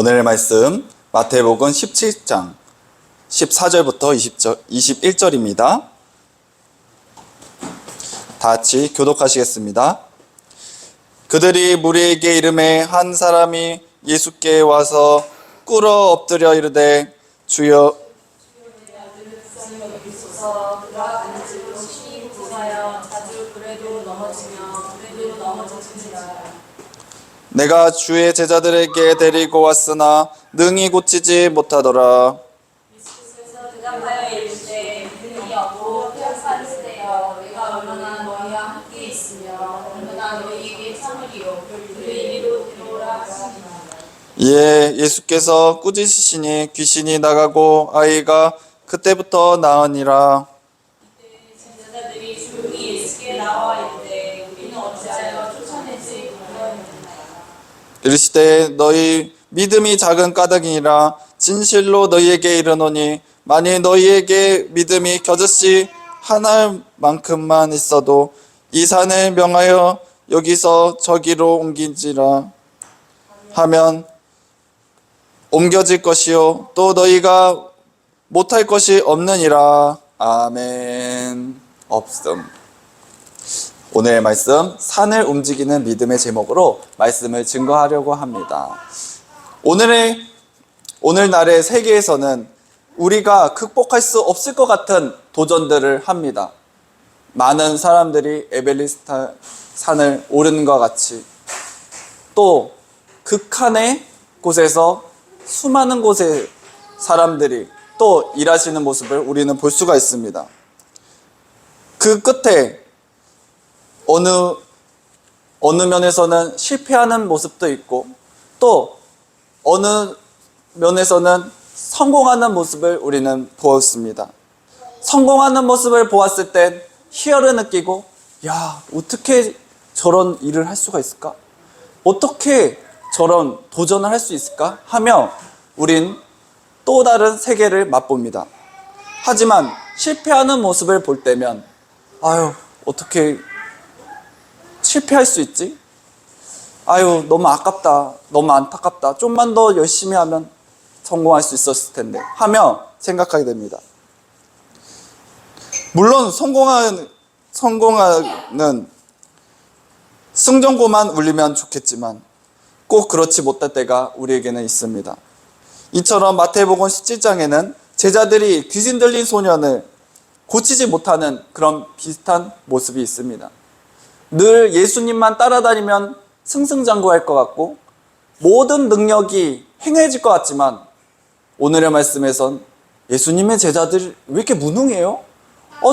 오늘의 말씀 마태복음 17장 14절부터 21절입니다. 다 같이 교독하시겠습니다. 그들이 무리에게 이르매 한 사람이 예수께 와서 꿇어 엎드려 이르되 주여 내가 주의 제자들에게 데리고 왔으나 능히 고치지 못하더라. 예수께서 대답하여 이르시되 능히 없고 태어난 세대여 내가 얼마나 너희와 함께 있으며 얼마나 너희에게 참으리요 그를 이리로 데려오라 하시니라. 예, 예수께서 꾸짖으시니 귀신이 나가고 아이가 그때부터 나으니라. 제자들이 조용히 예수께 나와 이르되 우리는 어찌하여 쫓아내지 못하였느냐. 이르시되 너희 믿음이 작은 까닭이니라. 진실로 너희에게 이르노니 만일 너희에게 믿음이 겨자씨 하나만큼만 있어도 이 산을 명하여 여기서 저기로 옮기지라 하면 옮겨질 것이요 또 너희가 못할 것이 없느니라. 아멘. 없음. 오늘의 말씀, 산을 움직이는 믿음의 제목으로 말씀을 증거하려고 합니다. 오늘날의 세계에서는 우리가 극복할 수 없을 것 같은 도전들을 합니다. 많은 사람들이 에베레스트 산을 오르는 것 같이 또 극한의 곳에서 수많은 곳의 사람들이 또 일하시는 모습을 우리는 볼 수가 있습니다. 그 끝에 어느 면에서는 실패하는 모습도 있고 또 어느 면에서는 성공하는 모습을 우리는 보았습니다. 성공하는 모습을 보았을 땐 희열을 느끼고 야, 어떻게 저런 일을 할 수가 있을까? 어떻게 저런 도전을 할 수 있을까? 하며 우린 또 다른 세계를 맛봅니다. 하지만 실패하는 모습을 볼 때면 아유, 어떻게 실패할 수 있지? 아유, 너무 아깝다. 너무 안타깝다. 좀만 더 열심히 하면 성공할 수 있었을 텐데 하며 생각하게 됩니다. 물론 성공하는 승전고만 울리면 좋겠지만 꼭 그렇지 못할 때가 우리에게는 있습니다. 이처럼 마태복음 17장에는 제자들이 귀신 들린 소년을 고치지 못하는 그런 비슷한 모습이 있습니다. 늘 예수님만 따라다니면 승승장구할 것 같고 모든 능력이 행해질 것 같지만 오늘의 말씀에선 예수님의 제자들이 왜 이렇게 무능해요?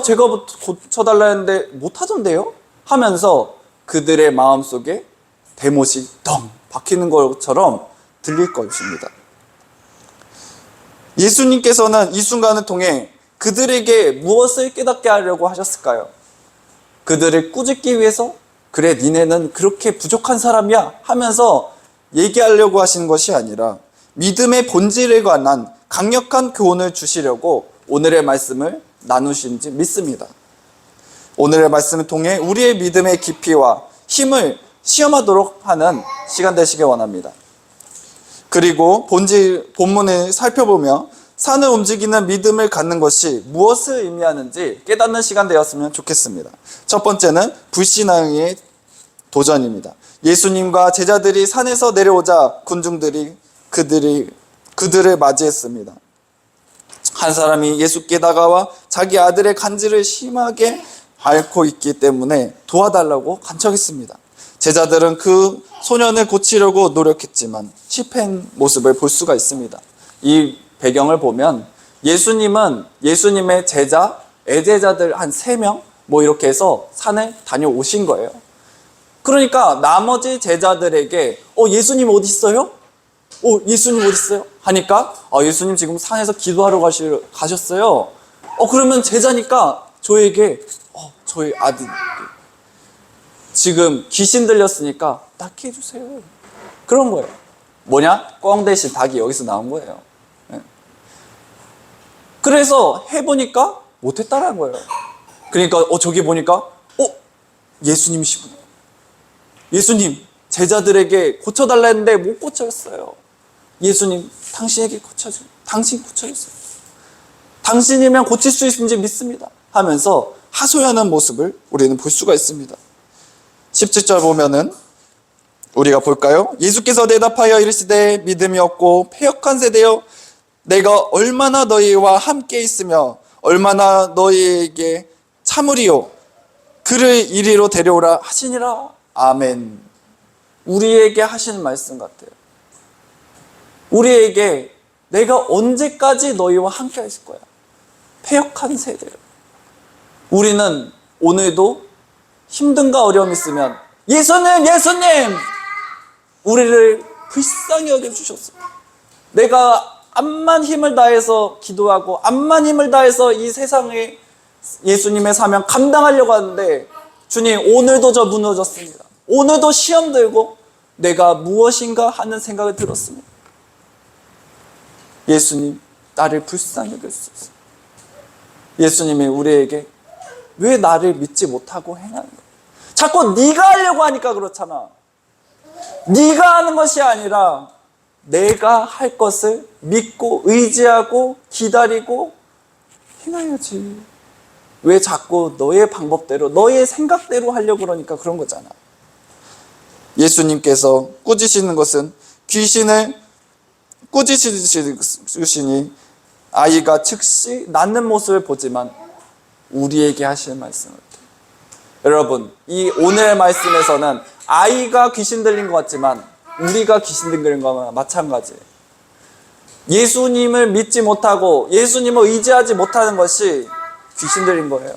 제가 고쳐달라 했는데 못하던데요? 하면서 그들의 마음속에 대못이 덩 박히는 것처럼 들릴 것입니다. 예수님께서는 이 순간을 통해 그들에게 무엇을 깨닫게 하려고 하셨을까요? 그들을 꾸짖기 위해서 그래 니네는 그렇게 부족한 사람이야 하면서 얘기하려고 하시는 것이 아니라 믿음의 본질에 관한 강력한 교훈을 주시려고 오늘의 말씀을 나누신지 믿습니다. 오늘의 말씀을 통해 우리의 믿음의 깊이와 힘을 시험하도록 하는 시간 되시길 원합니다. 그리고 본문을 살펴보며 산을 움직이는 믿음을 갖는 것이 무엇을 의미하는지 깨닫는 시간 되었으면 좋겠습니다. 첫 번째는 불신앙의 도전입니다. 예수님과 제자들이 산에서 내려오자 군중들이 그들을 맞이했습니다. 한 사람이 예수께 다가와 자기 아들의 간질을 심하게 앓고 있기 때문에 도와달라고 간청했습니다. 제자들은 그 소년을 고치려고 노력했지만 실패한 모습을 볼 수가 있습니다. 이 배경을 보면 예수님은 예수님의 제자, 애제자들 한 3명 이렇게 해서 산에 다녀오신 거예요. 그러니까 나머지 제자들에게 예수님 어디 있어요? 예수님 어디 있어요? 하니까 예수님 지금 산에서 기도하러 가셨어요. 그러면 제자니까 저에게 저희 아들 지금 귀신 들렸으니까 낫게 해주세요. 그런 거예요. 뭐냐? 꽝 대신 닭이 여기서 나온 거예요. 그래서 해보니까 못했다라는 거예요. 그러니까 저기 보니까 예수님이시구나. 예수님 제자들에게 고쳐달라 했는데 못 고쳤어요. 예수님, 당신에게 당신 고쳐주세요. 당신이면 고칠 수 있는지 믿습니다 하면서 하소연하는 모습을 우리는 볼 수가 있습니다. 17절 보면은 우리가 볼까요? 예수께서 대답하여 이르시되 믿음이 없고 패역한 세대여, 내가 얼마나 너희와 함께 있으며 얼마나 너희에게 참으리요, 그를 이리로 데려오라 하시니라. 아멘. 우리에게 하시는 말씀 같아요. 우리에게 내가 언제까지 너희와 함께 있을 거야. 패역한 세대요. 우리는 오늘도 힘든가 어려움이 있으면 예수님, 예수님! 우리를 불쌍히 여겨주셨어요. 내가 암만 힘을 다해서 기도하고 암만 힘을 다해서 이 세상에 예수님의 사명 감당하려고 하는데, 주님, 오늘도 저 무너졌습니다. 오늘도 시험 들고 내가 무엇인가 하는 생각을 들었습니다. 예수님, 나를 불쌍히 여겨주소서. 예수님이 우리에게 왜 나를 믿지 못하고 행하는 거야? 자꾸 네가 하려고 하니까 그렇잖아. 네가 하는 것이 아니라 내가 할 것을 믿고 의지하고 기다리고 행해야지. 왜 자꾸 너의 방법대로, 너의 생각대로 하려고 그러니까 그런 거잖아. 예수님께서 꾸짖으시는 것은 귀신을 꾸짖으시니 아이가 즉시 낫는 모습을 보지만 우리에게 하시는 말씀 같아요. 여러분, 이 오늘의 말씀에서는 아이가 귀신 들린 것 같지만 우리가 귀신 들린 거와 마찬가지예요. 예수님을 믿지 못하고 예수님을 의지하지 못하는 것이 귀신 들린 거예요.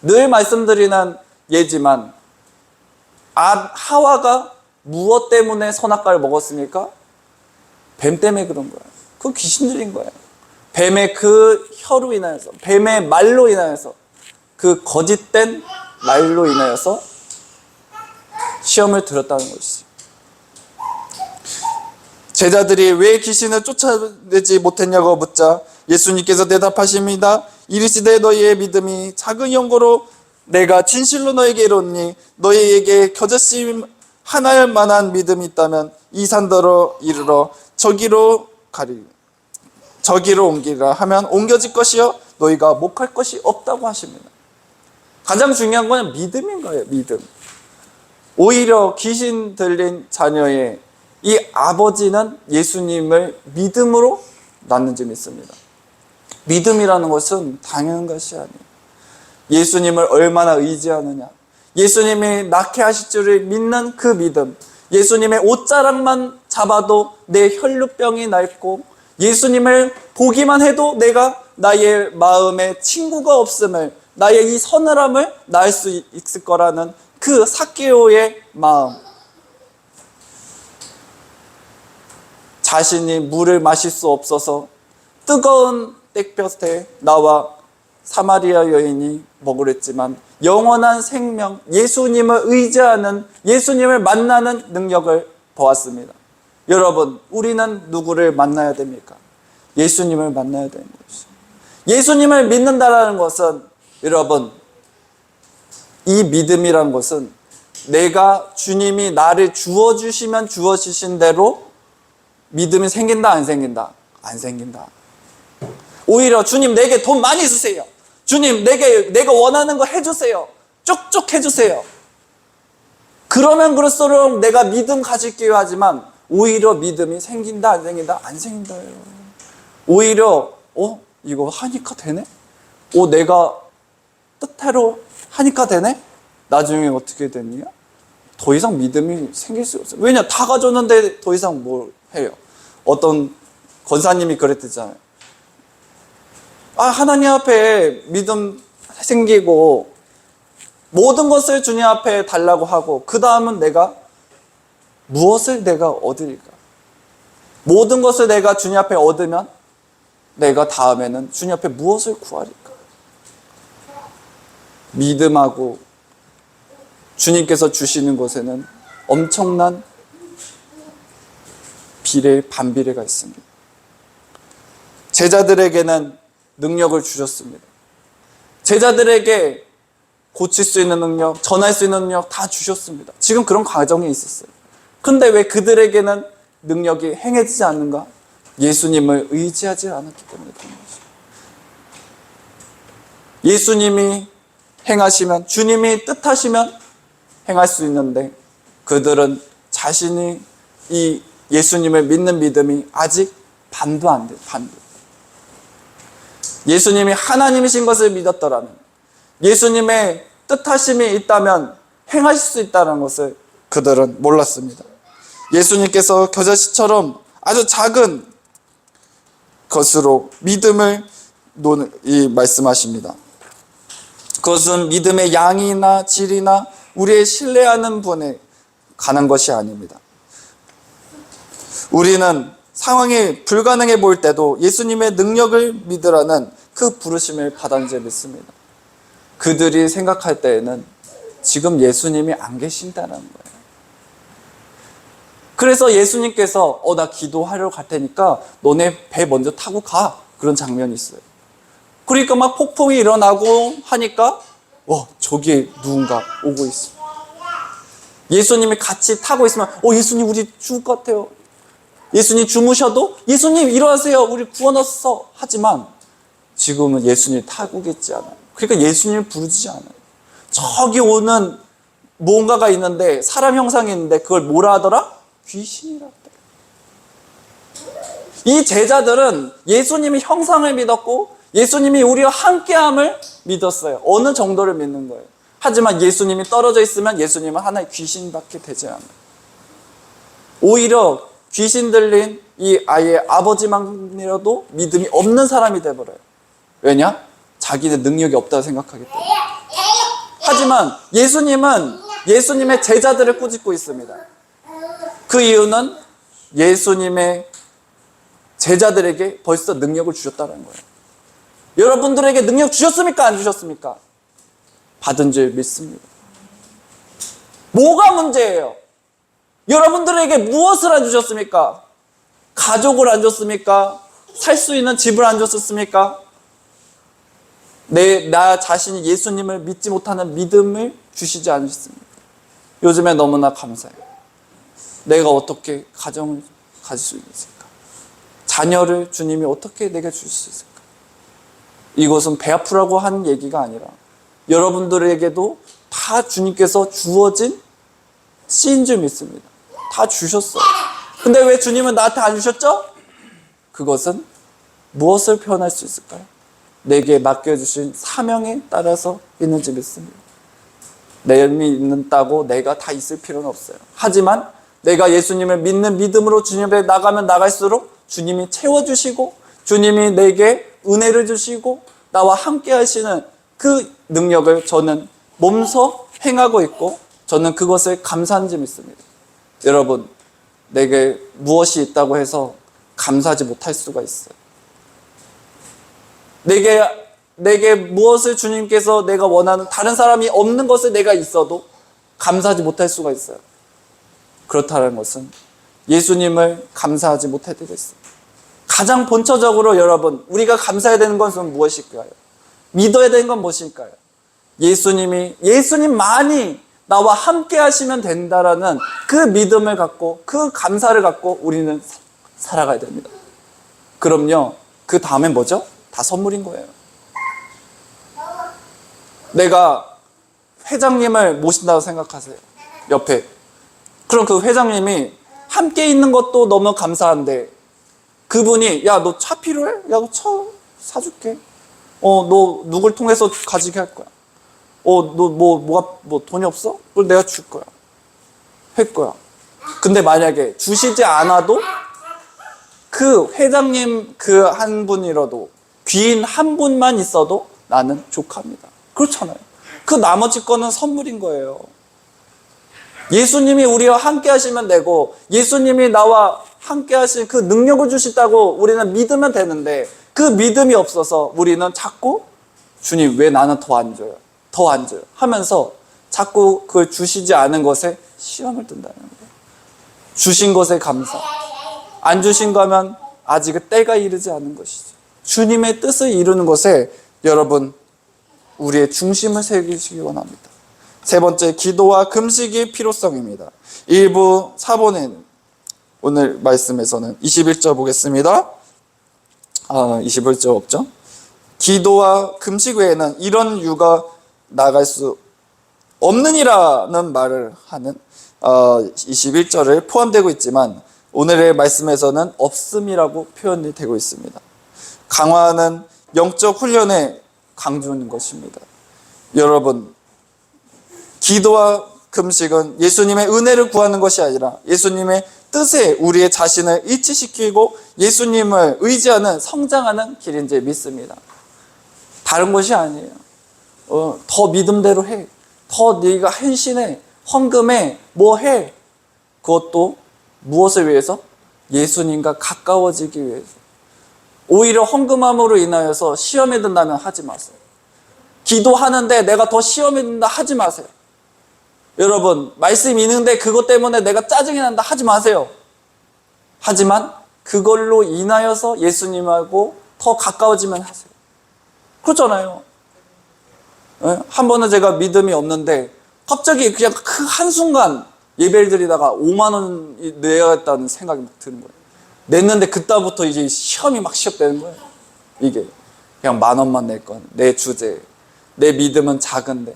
늘 말씀드리는 예지만 하와가 무엇 때문에 선악과를 먹었습니까? 뱀 때문에 그런 거예요. 그건 귀신 들린 거예요. 뱀의 그 혀로 인하여서, 뱀의 말로 인하여서, 그 거짓된 말로 인하여서 시험을 들었다는 것이죠. 제자들이 왜 귀신을 쫓아내지 못했냐고 묻자 예수님께서 대답하십니다. 이르시되 너희의 믿음이 작은 영고로 내가 진실로 너에게 이르노니 너희에게 겨자씨 하나일 만한 믿음이 있다면 이 산더러 이르러 저기로 옮기라 하면 옮겨질 것이요 너희가 목할 것이 없다고 하십니다. 가장 중요한 건 믿음인 거예요. 믿음. 오히려 귀신 들린 자녀의 이 아버지는 예수님을 믿음으로 낳는지 믿습니다. 믿음이라는 것은 당연한 것이 아니에요. 예수님을 얼마나 의지하느냐, 예수님이 낳게 하실 줄을 믿는 그 믿음, 예수님의 옷자락만 잡아도 내 혈루병이 낡고 예수님을 보기만 해도 내가 나의 마음에 친구가 없음을, 나의 이 서늘함을 낳을 수 있을 거라는 그 삭개오의 마음, 자신이 물을 마실 수 없어서 뜨거운 땡볕에 나와 사마리아 여인이 먹으랬지만 영원한 생명, 예수님을 의지하는, 예수님을 만나는 능력을 보았습니다. 여러분, 우리는 누구를 만나야 됩니까? 예수님을 만나야 되는 것이죠. 예수님을 믿는다라는 것은, 여러분, 이 믿음이란 것은 내가 주님이 나를 주어주시면 주어주신 대로 믿음이 생긴다, 안 생긴다? 안 생긴다. 오히려 주님 내게 돈 많이 주세요. 주님 내가 원하는 거 해주세요. 쪽쪽 해주세요. 그러면 그럴수록 내가 믿음 가질게요 하지만 오히려 믿음이 생긴다, 안 생긴다? 안 생긴다요. 오히려 이거 하니까 되네? 내가 뜻대로 하니까 되네? 나중에 어떻게 되냐? 더 이상 믿음이 생길 수가 없어요. 왜냐? 다 가졌는데 더 이상 뭘 해요? 어떤 권사님이 그랬잖아요. 하나님 앞에 믿음 생기고 모든 것을 주님 앞에 달라고 하고 그 다음은 무엇을 내가 얻을까? 모든 것을 내가 주님 앞에 얻으면 내가 다음에는 주님 앞에 무엇을 구하리까? 믿음하고 주님께서 주시는 것에는 엄청난 반비례가 있습니다. 제자들에게는 능력을 주셨습니다. 제자들에게 고칠 수 있는 능력, 전할 수 있는 능력 다 주셨습니다. 지금 그런 과정에 있었어요. 근데 왜 그들에게는 능력이 행해지지 않는가? 예수님을 의지하지 않았기 때문에 그런 것이죠. 예수님이 행하시면, 주님이 뜻하시면 행할 수 있는데 그들은 자신이 이 예수님을 믿는 믿음이 아직 반도 안 돼, 반도. 예수님이 하나님이신 것을 믿었더라면, 예수님의 뜻하심이 있다면 행하실 수 있다는 것을 그들은 몰랐습니다. 예수님께서 겨자씨처럼 아주 작은 것으로 믿음을 말씀하십니다. 그것은 믿음의 양이나 질이나 우리의 신뢰하는 분에 가는 것이 아닙니다. 우리는 상황이 불가능해 보일 때도 예수님의 능력을 믿으라는 그 부르심을 받은 줄 믿습니다. 그들이 생각할 때에는 지금 예수님이 안 계신다는 거예요. 그래서 예수님께서 나 기도하러 갈 테니까 너네 배 먼저 타고 가. 그런 장면이 있어요. 그러니까 막 폭풍이 일어나고 하니까 저기에 누군가 오고 있어요. 예수님이 같이 타고 있으면 예수님 우리 죽을 것 같아요. 예수님 주무셔도 예수님 일어나세요. 우리 구원했어. 하지만 지금은 예수님 타고 계시지 않아요. 그러니까 예수님을 부르지 않아요. 저기 오는 뭔가가 있는데 사람 형상이 있는데 그걸 뭐라 하더라? 귀신이라 하더라. 이 제자들은 예수님이 형상을 믿었고 예수님이 우리와 함께함을 믿었어요. 어느 정도를 믿는 거예요. 하지만 예수님이 떨어져 있으면 예수님은 하나의 귀신밖에 되지 않아요. 오히려 귀신 들린 이 아이의 아버지만이라도 믿음이 없는 사람이 돼버려요. 왜냐? 자기는 능력이 없다고 생각하기 때문에. 하지만 예수님은 예수님의 제자들을 꾸짖고 있습니다. 그 이유는 예수님의 제자들에게 벌써 능력을 주셨다는 거예요. 여러분들에게 능력 주셨습니까? 안 주셨습니까? 받은 줄 믿습니다. 뭐가 문제예요? 여러분들에게 무엇을 안 주셨습니까? 가족을 안 줬습니까? 살 수 있는 집을 안 줬습니까? 나 자신이 예수님을 믿지 못하는 믿음을 주시지 않으셨습니까? 요즘에 너무나 감사해요. 내가 어떻게 가정을 가질 수 있을까? 자녀를 주님이 어떻게 내게 줄 수 있을까? 이것은 배 아프라고 하는 얘기가 아니라 여러분들에게도 다 주님께서 주어진 씨인 줄 믿습니다. 다 주셨어요. 근데 왜 주님은 나한테 안 주셨죠? 그것은 무엇을 표현할 수 있을까요? 내게 맡겨주신 사명에 따라서 있는지 믿습니다. 내 믿는다고 내가 다 있을 필요는 없어요. 하지만 내가 예수님을 믿는 믿음으로 주님 앞에 나가면 나갈수록 주님이 채워주시고 주님이 내게 은혜를 주시고 나와 함께 하시는 그 능력을 저는 몸소 행하고 있고 저는 그것을 감사한지 믿습니다. 여러분, 내게 무엇이 있다고 해서 감사하지 못할 수가 있어요. 내게 무엇을 주님께서 내가 원하는 다른 사람이 없는 것을 내가 있어도 감사하지 못할 수가 있어요. 그렇다는 것은 예수님을 감사하지 못할 때가 있어요. 가장 본처적으로 여러분, 우리가 감사해야 되는 것은 무엇일까요? 믿어야 되는 건 무엇일까요? 예수님만이 나와 함께 하시면 된다라는 그 믿음을 갖고 그 감사를 갖고 우리는 살아가야 됩니다. 그럼요, 그 다음엔 뭐죠? 다 선물인 거예요. 내가 회장님을 모신다고 생각하세요. 옆에. 그럼 그 회장님이 함께 있는 것도 너무 감사한데 그분이 야, 너 차 필요해? 야, 너 차 사줄게. 너 누굴 통해서 가지게 할 거야. 너 돈이 없어? 그걸 내가 줄 거야. 할 거야. 근데 만약에 주시지 않아도 그 회장님 그 한 분이라도 귀인 한 분만 있어도 나는 족합니다. 그렇잖아요. 그 나머지 거는 선물인 거예요. 예수님이 우리와 함께 하시면 되고 예수님이 나와 함께 하신 그 능력을 주시다고 우리는 믿으면 되는데 그 믿음이 없어서 우리는 자꾸 주님 왜 나는 더 안 줘요? 더 안 줘요? 하면서 자꾸 그걸 주시지 않은 것에 시험을 든다는 거예요. 주신 것에 감사. 안 주신 거면 아직은 때가 이르지 않은 것이죠. 주님의 뜻을 이루는 것에 여러분 우리의 중심을 새기시기 원합니다. 세 번째, 기도와 금식의 필요성입니다. 1부 4번에는 오늘 말씀에서는 21절 보겠습니다. 21절 없죠? 기도와 금식 외에는 이런 유가 나갈 수 없느니라는 말을 하는 21절을 포함되고 있지만 오늘의 말씀에서는 없음이라고 표현이 되고 있습니다. 강화하는 영적 훈련에 강조하는 것입니다. 여러분, 기도와 금식은 예수님의 은혜를 구하는 것이 아니라 예수님의 뜻에 우리의 자신을 일치시키고 예수님을 의지하는 성장하는 길인 줄 믿습니다. 다른 것이 아니에요. 더 믿음대로 해. 더 네가 헌신해. 헌금해. 뭐 해. 그것도 무엇을 위해서? 예수님과 가까워지기 위해서. 오히려 헌금함으로 인하여서 시험에 든다면 하지 마세요. 기도하는데 내가 더 시험에 든다 하지 마세요. 여러분, 말씀 읽는데 그것 때문에 내가 짜증이 난다 하지 마세요. 하지만 그걸로 인하여서 예수님하고 더 가까워지면 하세요. 그렇잖아요. 한 번은 제가 믿음이 없는데 갑자기 그냥 그 한순간 예배를 드리다가 5만 원 내야겠다는 생각이 막 드는 거예요. 냈는데 그때부터 이제 시험이 막 시작되는 거예요. 이게 그냥 10,000원만 낼 건 내 주제, 내 믿음은 작은데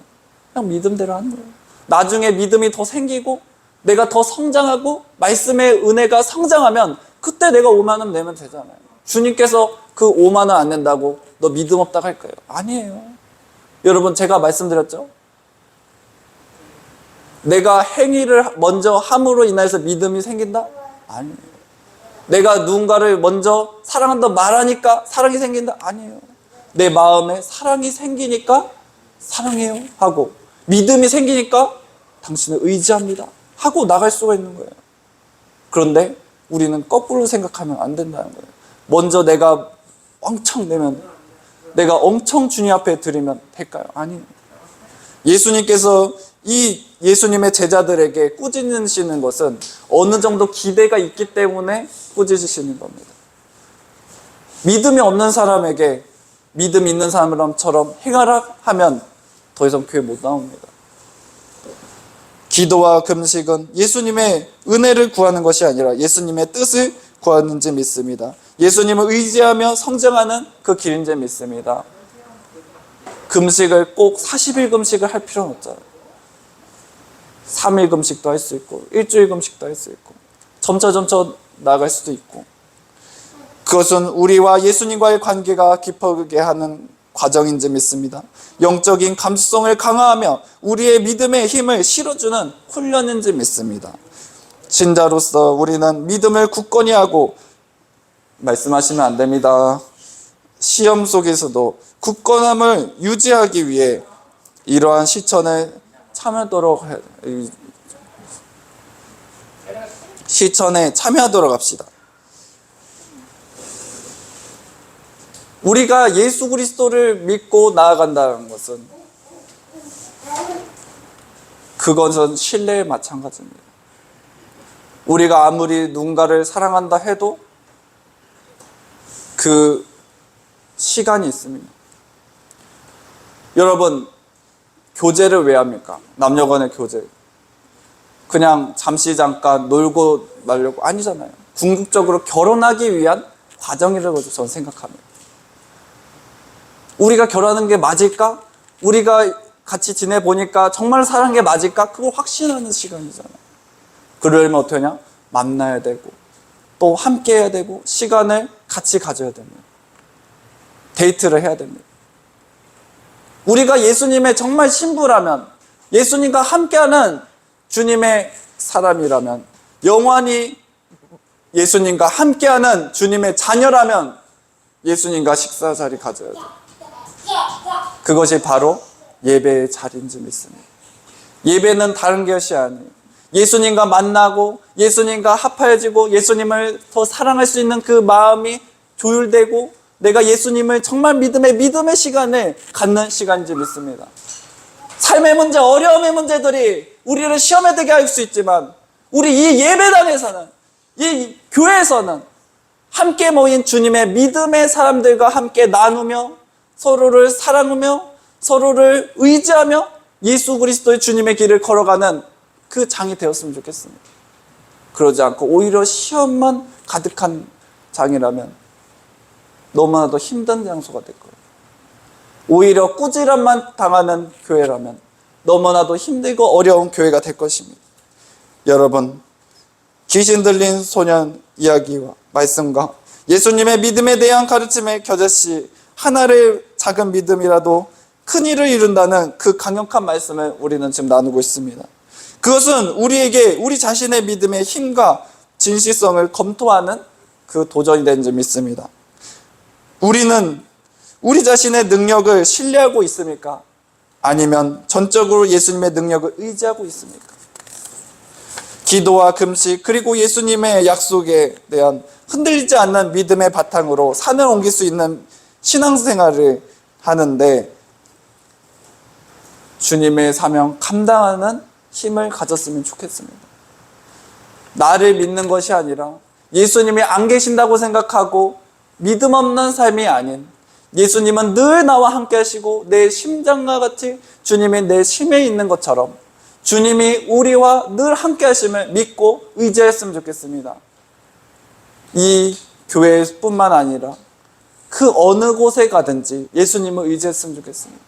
그냥 믿음대로 하는 거예요. 나중에 믿음이 더 생기고 내가 더 성장하고 말씀의 은혜가 성장하면 그때 내가 5만 원 내면 되잖아요. 주님께서 그 5만 원 안 낸다고 너 믿음 없다고 할까요? 아니에요. 여러분, 제가 말씀드렸죠? 내가 행위를 먼저 함으로 인해서 믿음이 생긴다? 아니에요. 내가 누군가를 먼저 사랑한다 말하니까 사랑이 생긴다? 아니에요. 내 마음에 사랑이 생기니까 사랑해요 하고 믿음이 생기니까 당신을 의지합니다 하고 나갈 수가 있는 거예요. 그런데 우리는 거꾸로 생각하면 안 된다는 거예요. 먼저 내가 왕창 내면, 내가 엄청 주님 앞에 드리면 될까요? 아니에요. 예수님께서 이 예수님의 제자들에게 꾸짖으시는 것은 어느 정도 기대가 있기 때문에 꾸짖으시는 겁니다. 믿음이 없는 사람에게 믿음 있는 사람처럼 행하라 하면 더 이상 교회 못 나옵니다. 기도와 금식은 예수님의 은혜를 구하는 것이 아니라 예수님의 뜻을 구하는 줄 믿습니다. 예수님을 의지하며 성장하는 그 길인 줄 믿습니다. 금식을 꼭 40일 금식을 할 필요는 없잖아요. 3일 금식도 할 수 있고 일주일 금식도 할 수 있고 점차 나아갈 수도 있고, 그것은 우리와 예수님과의 관계가 깊어지게 하는 과정인 줄 믿습니다. 영적인 감수성을 강화하며 우리의 믿음의 힘을 실어주는 훈련인 줄 믿습니다. 신자로서 우리는 믿음을 굳건히 하고, 말씀하시면 안 됩니다. 시험 속에서도 굳건함을 유지하기 위해 이러한 실천에 참여하도록 합시다. 우리가 예수 그리스도를 믿고 나아간다는 것은 그것은 신뢰에 마찬가지입니다. 우리가 아무리 누군가를 사랑한다 해도 그 시간이 있습니다. 여러분, 교제를 왜 합니까? 남녀간의 교제. 그냥 잠깐 놀고 말려고 아니잖아요. 궁극적으로 결혼하기 위한 과정이라고 저는 생각합니다. 우리가 결혼하는 게 맞을까? 우리가 같이 지내보니까 정말 사랑하는 게 맞을까? 그걸 확신하는 시간이잖아요. 그러려면 어떻게 하냐? 만나야 되고 또 함께 해야 되고 시간을 같이 가져야 됩니다. 데이트를 해야 됩니다. 우리가 예수님의 정말 신부라면, 예수님과 함께하는 주님의 사람이라면, 영원히 예수님과 함께하는 주님의 자녀라면 예수님과 식사 자리 가져야 돼요. 그것이 바로 예배의 자리인 줄 믿습니다. 예배는 다른 것이 아니에요. 예수님과 만나고 예수님과 합하여지고 예수님을 더 사랑할 수 있는 그 마음이 조율되고 내가 예수님을 정말 믿음의 시간을 갖는 시간인 줄 믿습니다. 삶의 문제, 어려움의 문제들이 우리를 시험에 들게 할 수 있지만 우리 이 예배당에서는, 이 교회에서는 함께 모인 주님의 믿음의 사람들과 함께 나누며 서로를 사랑하며 서로를 의지하며 예수 그리스도의 주님의 길을 걸어가는 그 장이 되었으면 좋겠습니다. 그러지 않고 오히려 시험만 가득한 장이라면 너무나도 힘든 장소가 될 거예요. 오히려 꾸지람만 당하는 교회라면 너무나도 힘들고 어려운 교회가 될 것입니다. 여러분, 귀신 들린 소년 이야기와 말씀과 예수님의 믿음에 대한 가르침에 겨자씨 하나의 작은 믿음이라도 큰 일을 이룬다는 그 강력한 말씀을 우리는 지금 나누고 있습니다. 그것은 우리에게 우리 자신의 믿음의 힘과 진실성을 검토하는 그 도전이 된 줄 믿습니다. 우리는 우리 자신의 능력을 신뢰하고 있습니까? 아니면 전적으로 예수님의 능력을 의지하고 있습니까? 기도와 금식 그리고 예수님의 약속에 대한 흔들리지 않는 믿음의 바탕으로 산을 옮길 수 있는 신앙생활을 하는데 주님의 사명 감당하는 힘을 가졌으면 좋겠습니다. 나를 믿는 것이 아니라 예수님이 안 계신다고 생각하고 믿음 없는 삶이 아닌 예수님은 늘 나와 함께 하시고 내 심장과 같이 주님이 내 심에 있는 것처럼 주님이 우리와 늘 함께 하심을 믿고 의지했으면 좋겠습니다. 이 교회뿐만 아니라 그 어느 곳에 가든지 예수님을 의지했으면 좋겠습니다.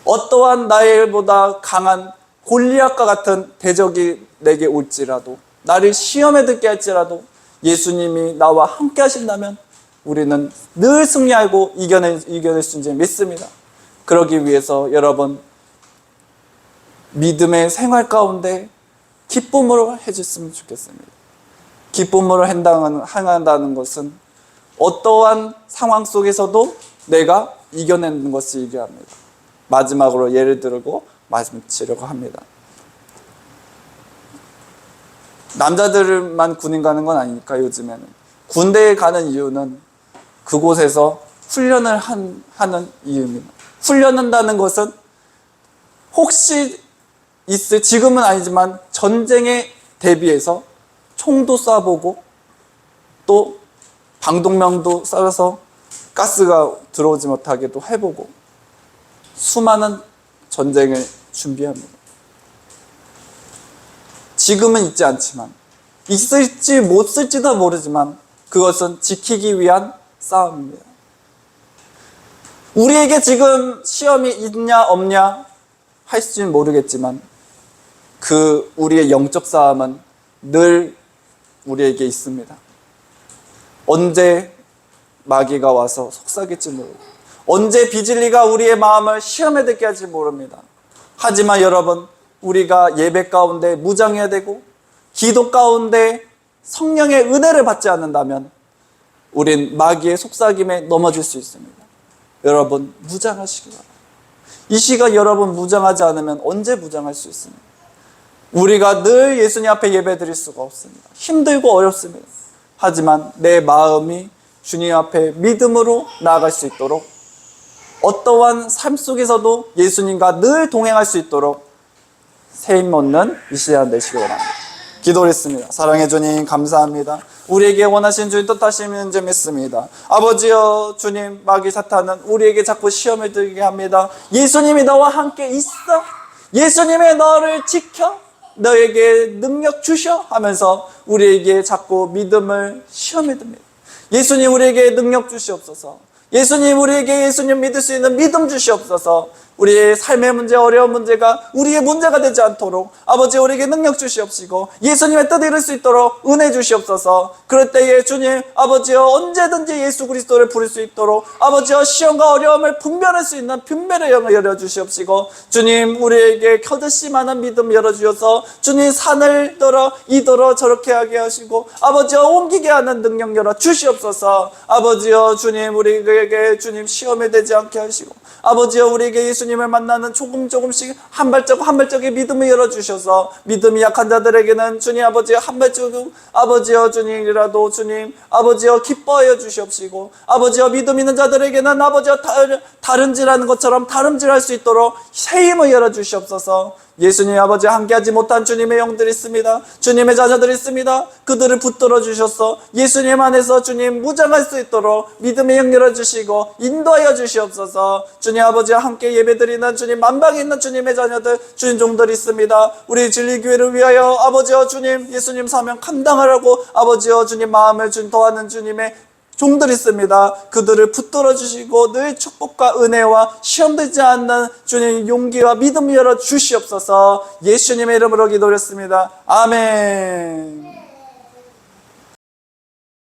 어떠한 나보다 강한 골리앗과 같은 대적이 내게 올지라도 나를 시험에 들게 할지라도 예수님이 나와 함께 하신다면 우리는 늘 승리하고 이겨낼 수 있는 믿습니다. 그러기 위해서 여러분 믿음의 생활 가운데 기쁨으로 해줬으면 좋겠습니다. 기쁨으로 행한다는 것은 어떠한 상황 속에서도 내가 이겨내는 것을 얘기합니다. 마지막으로 예를 들고 말씀드리려고 합니다. 남자들만 군인 가는 건 아니니까 요즘에는 군대에 가는 이유는 그곳에서 훈련을 하는 이유입니다. 훈련한다는 것은 혹시 지금은 아니지만 전쟁에 대비해서 총도 쏴보고 또 방독면도 쏴서 가스가 들어오지 못하게도 해보고 수많은 전쟁을 준비합니다. 지금은 있지 않지만 있을지 못 쓸지도 모르지만 그것은 지키기 위한 싸움입니다. 우리에게 지금 시험이 있냐 없냐 할지는 모르겠지만 그 우리의 영적 싸움은 늘 우리에게 있습니다. 언제 마귀가 와서 속삭일지 모르고 언제 비질리가 우리의 마음을 시험에 들게 할지 모릅니다. 하지만 여러분 우리가 예배 가운데 무장해야 되고 기도 가운데 성령의 은혜를 받지 않는다면 우린 마귀의 속삭임에 넘어질 수 있습니다. 여러분 무장하시기 바랍니다. 이 시간 여러분 무장하지 않으면 언제 무장할 수 있습니까? 우리가 늘 예수님 앞에 예배 드릴 수가 없습니다. 힘들고 어렵습니다. 하지만 내 마음이 주님 앞에 믿음으로 나아갈 수 있도록 어떠한 삶 속에서도 예수님과 늘 동행할 수 있도록 새 힘 얻는 이 시간 되시기 바랍니다. 기도했습니다. 사랑해 주님 감사합니다. 우리에게 원하신 주님 뜻하시는 줄 믿습니다. 아버지여 주님 마귀 사탄은 우리에게 자꾸 시험을 들게 합니다. 예수님이 너와 함께 있어. 예수님이 너를 지켜. 너에게 능력 주셔 하면서 우리에게 자꾸 믿음을 시험에 듭니다. 예수님 우리에게 능력 주시옵소서. 예수님 우리에게 예수님 믿을 수 있는 믿음 주시옵소서. 우리의 삶의 문제 어려운 문제가 우리의 문제가 되지 않도록 아버지 우리에게 능력 주시옵시고 예수님의 뜻을 이룰 수 있도록 은혜 주시옵소서. 그럴 때에 주님 아버지여 언제든지 예수 그리스도를 부를 수 있도록 아버지여 시험과 어려움을 분별할 수 있는 분별의 영을 열어주시옵시고 주님 우리에게 겨드씨 많은 믿음 열어주셔서 주님 산을 들어 이더러 저렇게 하게 하시고 아버지여 옮기게 하는 능력 열어주시옵소서. 아버지여 주님 우리에게 주님 시험에 되지 않게 하시고 아버지여 우리에게 예수님을 만나는 조금씩 한 발짝의 믿음을 열어주셔서 믿음이 약한 자들에게는 주님 아버지여 한 발자국 아버지여 주님이라도 주님 아버지여 기뻐하여 주시옵시고 아버지여 믿음 있는 자들에게는 아버지여 다름질하는 것처럼 다름질할 수 있도록 새 힘을 열어주시옵소서. 예수님 아버지 함께하지 못한 주님의 영들이 있습니다. 주님의 자녀들이 있습니다. 그들을 붙들어 주셔서 예수님 안에서 주님 무장할 수 있도록 믿음의 영 열어주시고 인도하여 주시옵소서. 주님 아버지와 함께 예배드리는 주님 만방에 있는 주님의 자녀들 주님 종들이 있습니다. 우리 진리교회를 위하여 아버지와 주님 예수님 사명 감당하라고 아버지와 주님 마음을 주님 도하는 주님의 종들이 있습니다. 그들을 붙들어 주시고 늘 축복과 은혜와 시험되지 않는 주님 용기와 믿음을 열어 주시옵소서. 예수님의 이름으로 기도했습니다. 아멘.